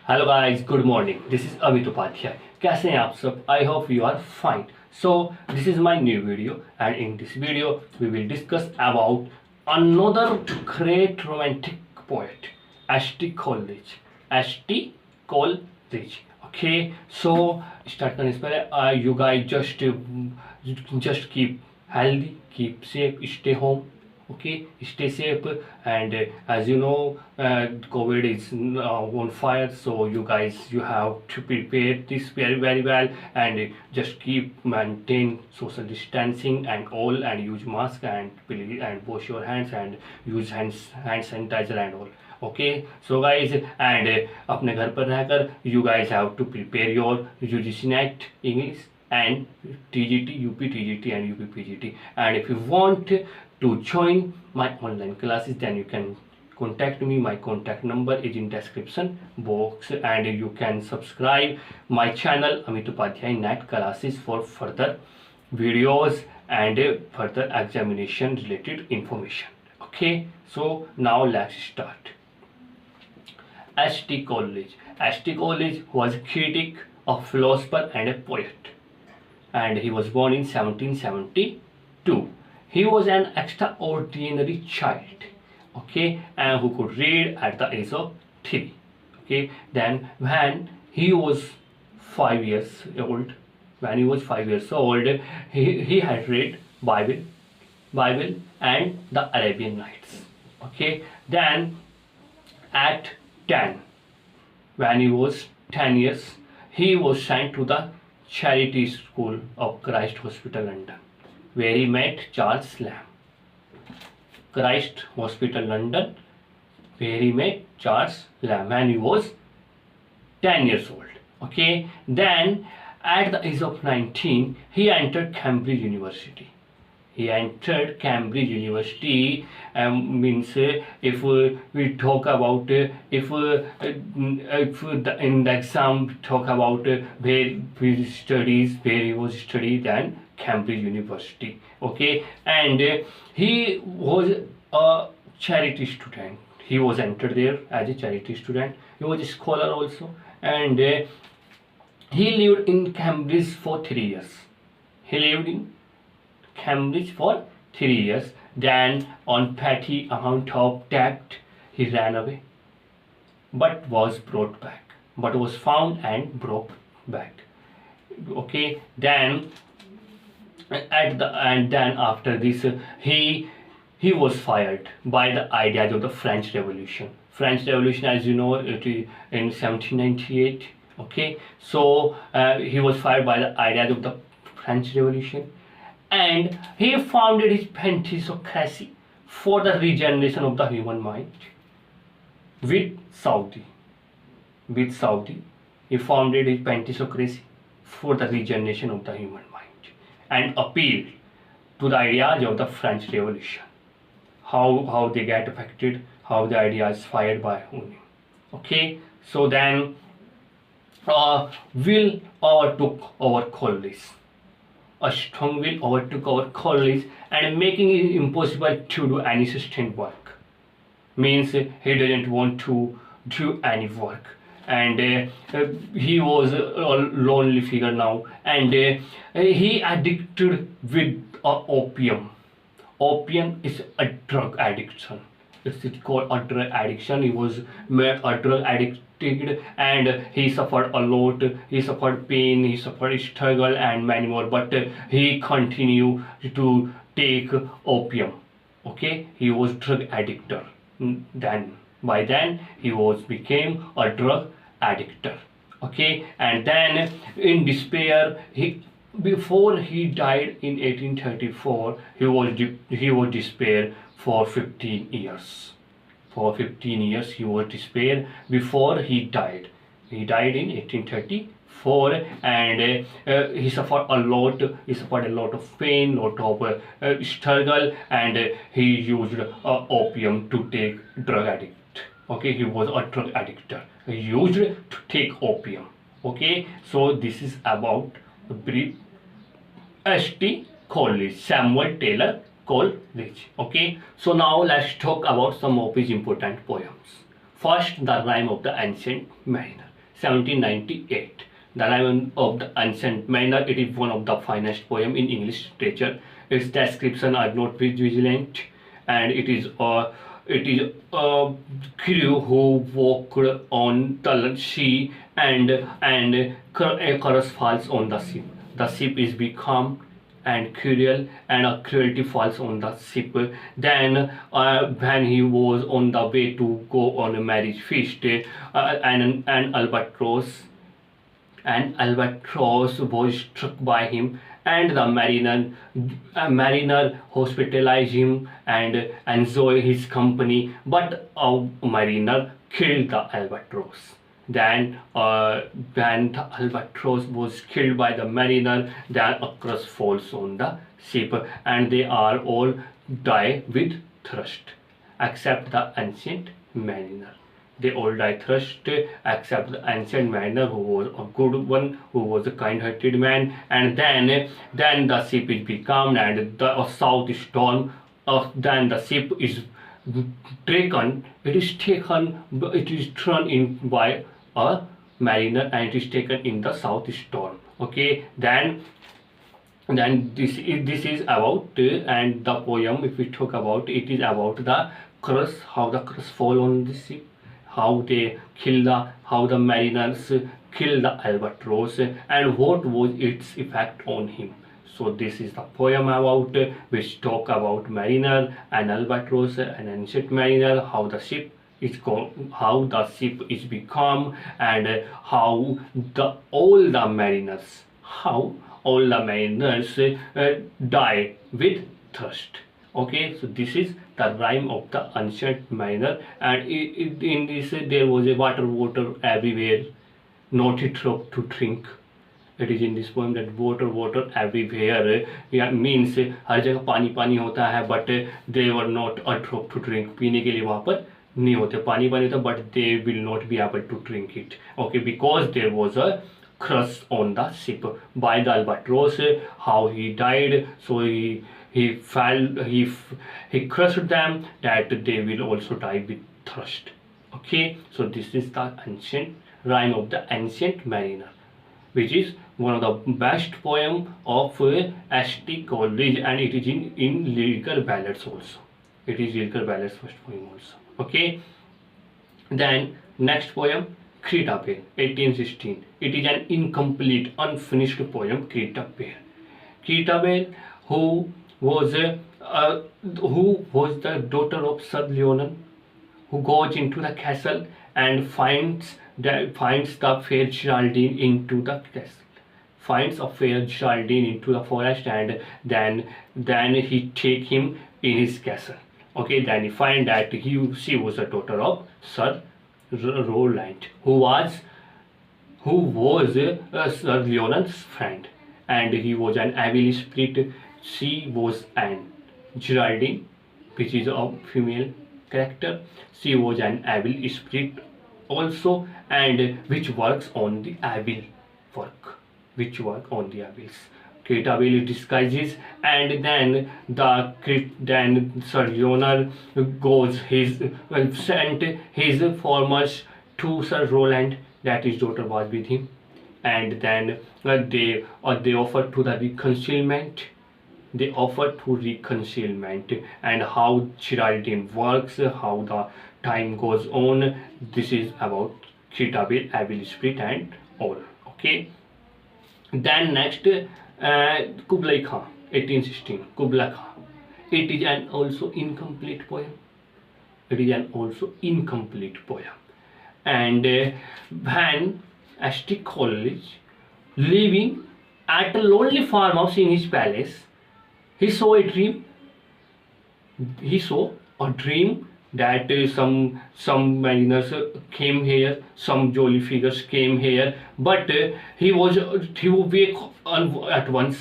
Hello guys, good morning. This is Amit Upadhyay. कैसे हैं आप सब? I hope you are fine. So this is my new video and in this video we will discuss about another great romantic poet, S.T. Coleridge. S.T. Coleridge. Okay, so start करने से पहले you guys just keep healthy, keep safe, stay home. Okay, stay safe. And as you know, COVID is on fire, so you have to prepare this very well, and just keep maintain social distancing and all, and use mask, and please and wash your hands, and use hand sanitizer and all. Okay, so guys, and अपने घर पर रहकर you guys have to prepare your UGC NET English and TGT, UP TGT and UP PGT. And if you want to join my online classes, then you can contact me. My contact number is in description box, and you can subscribe my channel Amit Upadhyaya NET classes for further videos and further examination related information. Okay, so now let's start. S.T. Coleridge. S.T. Coleridge was a critic, a philosopher and a poet, and he was born in 1772. He was an extraordinary child, okay, and who could read at the age of 3. Okay, then when he was 5 years old, he had read Bible and the Arabian Nights. Okay, then at 10, when he was 10 years, he was sent to the charity school of Christ Hospital, London, where he met Charles Lamb. Christ Hospital, London, where he met Charles Lamb when he was 10 years old. Okay, then at the age of 19, he entered Cambridge University. Means if we talk about if in the exam talk about where he was studied, then Cambridge University. Okay, and he was a charity student. He was entered there as a charity student. He was a scholar also, and he lived in Cambridge for 3 years. Then on petty amount of debt he ran away, but was found and brought back. Okay, then after this he was fired by the ideas of the French Revolution. As you know, it is in 1798. Okay, so he was fired by the ideas of the French Revolution, and he founded his pentistocracy for the regeneration of the human mind with Saudi. He founded his pentistocracy for the regeneration of the human mind and appealed to the ideas of the French Revolution, how they get affected, how the ideas fired by him. Okay, so then will overtook our Coleridge. A strong will overtook our Coleridge, and making it impossible to do any sustained work. Means he doesn't want to do any work, and he was a lonely figure now, and he addicted with opium. Opium is a drug addiction. It's called a drug addiction. He was a drug addicted, and he suffered a lot. He suffered pain, he suffered struggle and many more, but he continued to take opium. Okay, he was drug addictor. By then he became a drug addictor. Okay, and then in despair, before he died in 1834, he was despair for 15 years. For 15 years he was despair before he died. He died in 1834, and he suffered a lot. He suffered a lot of pain, lot of struggle, and he used opium to take drug addict. Okay, he was a drug addictor. He used to take opium. Okay, so this is about the brief S.T. Coleridge, Samuel Taylor Coleridge. Okay, so now let's talk about some of his important poems. First, The Rime of the Ancient Mariner. 1798. The Rime of the Ancient Mariner. It is one of the finest poem in English literature. Its description are not vigilant, and it is a crew who walked on the sea, and a chorus falls on the ship. The ship is become and cruel, and a cruelty falls on the ship. Then, when he was on the way to go on a marriage feast, an albatross was struck by him, and the mariner hospitalized him and enjoyed his company. But a mariner killed the albatross. Then, when the albatross was killed by the mariner, then a curse falls on the ship, and they are all die with thirst, except the ancient mariner. They all die thirst, except the ancient mariner, who was a good one, who was a kind-hearted man. And then the ship is becalmed, and the south storm. Then the ship is taken. It is thrown in by a mariner, and it is taken in the south storm. Okay, then this is about and the poem. If we talk about it, is about the curse, how the curse fall on the ship, how the mariners kill the albatross, and what was its effect on him. So this is the poem about which talk about mariner and albatross and ancient mariner, how the ship is how the ship is become, and how all the mariners die with thirst. Okay, so this is the rhyme of the ancient mariner, and in this there was a water everywhere, not a drop to drink. It is in this poem that water everywhere, yeah, means हर जगह पानी पानी होता है, but they were not a drop to drink. पीने के लिए वहाँ पर नहीं होते, पानी पानी होता, but they will not be able to drink it. Okay, because there was a crush on the ship by the albatross. How he died, so he crushed them, that they will also die with thirst. Okay, so this is the ancient rhyme of the ancient mariner, which is one of the best poem of S.T.Coleridge, and it is in lyrical ballads also. It is lyrical ballads first poem also. Okay, then next poem, Creta Bale, 1816. It is an incomplete, unfinished poem, Creta Bale. Creta Bale, who was the daughter of Sir Leonan, who goes into the castle and finds the fair Geraldine into the castle. Finds a fair Geraldine into the forest, and then he take him in his castle. Okay, then he find that she was a daughter of Sir Roland, who was Sir Leonard's friend, and he was an evil spirit. She was an Geraldine, which is a female character. She was an evil spirit also, and which works on the evils. Creta Bale disguises, and then Sir Leonard goes sent his formers to Sir Roland, that his daughter was with him, and then they offer to the reconciliation. They offer to reconciliation, and how Geraldine works, how the time goes on. This is about Creta Bale, evil spirit, and all. Okay. Then next, Kublai Khan, 1816. Kublai Khan. It is an also incomplete poem. And when S.T. Coleridge, living at a lonely farmhouse in his palace, he saw a dream. That some mariners came here, some jolly figures came here, but he wake at once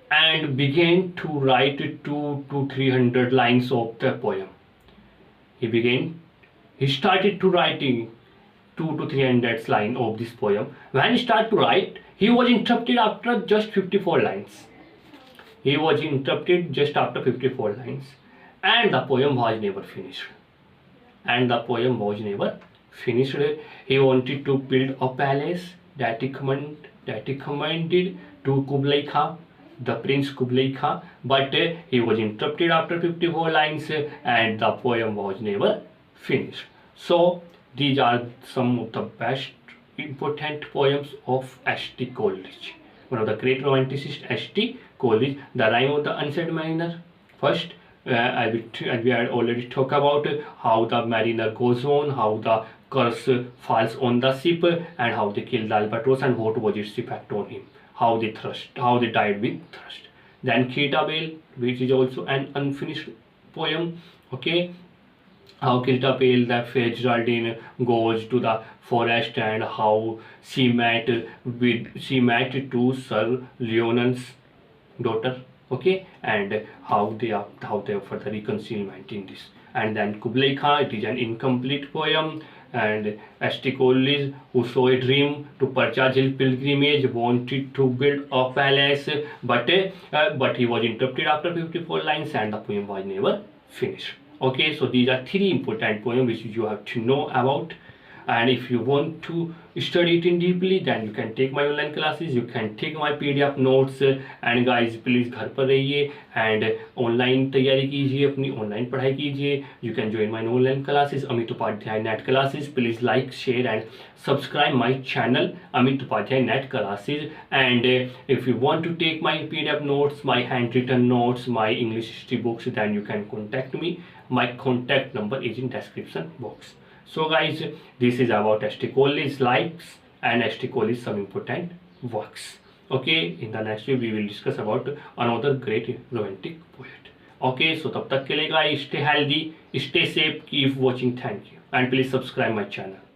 and began to write 200 to 300 lines of the poem. He started to writing 200 to 300 lines of this poem. When he started to write, he was interrupted after just 54 lines. And the poem was never finished. finished. He wanted to build a palace that he commanded to Kublai Khan, the Prince Kublai Khan, but he was interrupted after 54 lines and the poem was never finished. So these are some of the best important poems of S.T. Coleridge, one of the great romanticists, S.T. Coleridge. The Rime of the Unsaid Mariner. First, as we had already talked about how the mariner goes on, how the curse falls on the ship, and how they kill the albatross, and what was its effect on him, how they died with thrust. Then Bale, which is also an unfinished poem. Okay, how Bale, the fair Geraldine, goes to the forest, and how she met to Sir Leonard's daughter. Okay, and how they offer the reconciliation in this. And then Kublai Khan, it is an incomplete poem. And S.T. Coleridge, who saw a dream to purchase his pilgrimage, wanted to build a palace, but he was interrupted after 54 lines and the poem was never finished. Okay, so these are three important poems which you have to know about. And if you want to study it in deeply, then you can take my online classes, you can take my PDF notes. And guys, please घर पर रहिए and online तैयारी कीजिए, अपनी online पढ़ाई कीजिए. You can join my online classes, Amit Upadhyaya net classes. Please like, share and subscribe my channel Amit Upadhyaya net classes. And if you want to take my PDF notes, my handwritten notes, my English history books, then you can contact me. My contact number is in description box. So guys, this is about S.T. Coleridge's lives and S.T. Coleridge's some important works. Okay, in the next video we will discuss about another great romantic poet. Okay, so तब तक के लिए guys, stay healthy, stay safe, keep watching. Thank you and please subscribe my channel.